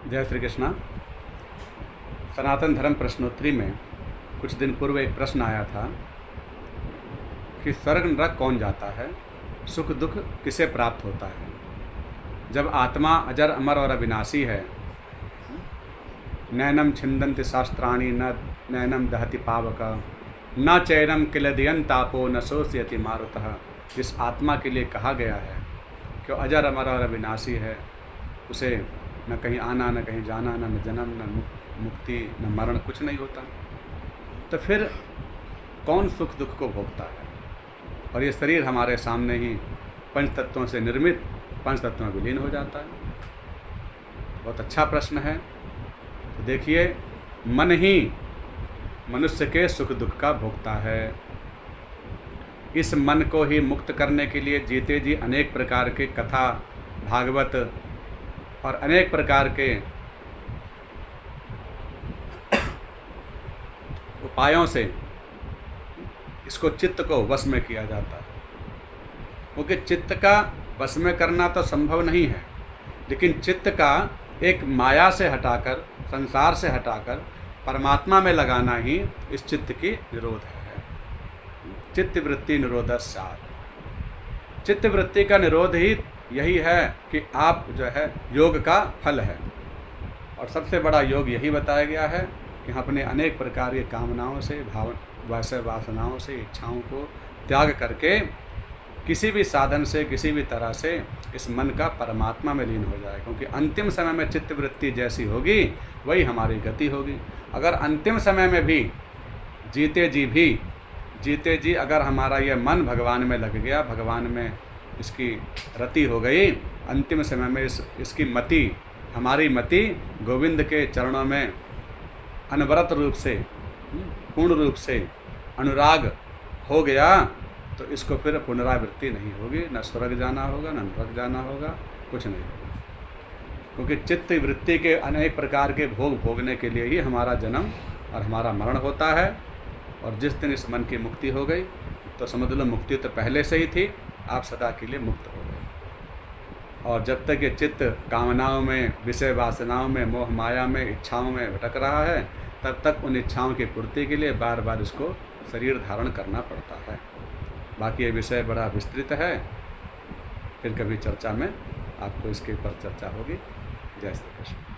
जय श्री कृष्णा। सनातन धर्म प्रश्नोत्तरी में कुछ दिन पूर्व एक प्रश्न आया था कि स्वर्ग नरक कौन जाता है, सुख दुख किसे प्राप्त होता है। जब आत्मा अजर अमर और अविनाशी है, नैनम छिंदन्ति शास्त्राणि न नैनम दहति पावक न चैनम किलदियन तापो न शोषयति मारुतः। जिस आत्मा के लिए कहा गया है कि अजर अमर और अविनाशी है, उसे न कहीं आना न कहीं जाना, न जन्म न मुक्ति न मरण, कुछ नहीं होता, तो फिर कौन सुख दुख को भोगता है। और ये शरीर हमारे सामने ही पंच तत्वों से निर्मित पंच तत्वों में विलीन हो जाता है। बहुत अच्छा प्रश्न है। तो देखिए, मन ही मनुष्य के सुख दुख का भोगता है। इस मन को ही मुक्त करने के लिए जीते जी अनेक प्रकार के कथा, भागवत और अनेक प्रकार के उपायों से इसको चित्त को वश में किया जाता है। क्योंकि चित्त का वश में करना तो संभव नहीं है, लेकिन चित्त का एक माया से हटाकर, संसार से हटाकर परमात्मा में लगाना ही इस चित्त की निरोध है। चित्त वृत्ति निरोध सात। चित्त वृत्ति का निरोध ही यही है कि आप जो है योग का फल है। और सबसे बड़ा योग यही बताया गया है कि हम अपने अनेक प्रकार की कामनाओं से, वैसे वासनाओं से, इच्छाओं को त्याग करके किसी भी साधन से, किसी भी तरह से इस मन का परमात्मा में लीन हो जाए। क्योंकि अंतिम समय में चित्त वृत्ति जैसी होगी वही हमारी गति होगी। अगर अंतिम समय में भी जीते जी अगर हमारा यह मन भगवान में लग गया, भगवान में इसकी रति हो गई, अंतिम समय में इसकी मति, हमारी मति गोविंद के चरणों में अनवरत रूप से, पूर्ण रूप से अनुराग हो गया, तो इसको फिर पुनरावृत्ति नहीं होगी। न स्वर्ग जाना होगा, न नरक जाना होगा, कुछ नहीं होगा। क्योंकि चित्त वृत्ति के अनेक प्रकार के भोग भोगने के लिए ही हमारा जन्म और हमारा मरण होता है। और जिस दिन इस मन की मुक्ति हो गई, तो समझ लो मुक्ति तो पहले से ही थी, आप सदा के लिए मुक्त हो गए। और जब तक ये चित्त कामनाओं में, विषय वासनाओं में, मोह माया में, इच्छाओं में भटक रहा है, तब तक उन इच्छाओं की पूर्ति के लिए बार बार इसको शरीर धारण करना पड़ता है। बाकी ये विषय बड़ा विस्तृत है, फिर कभी चर्चा में आपको इसके ऊपर चर्चा होगी। जय श्री कृष्ण।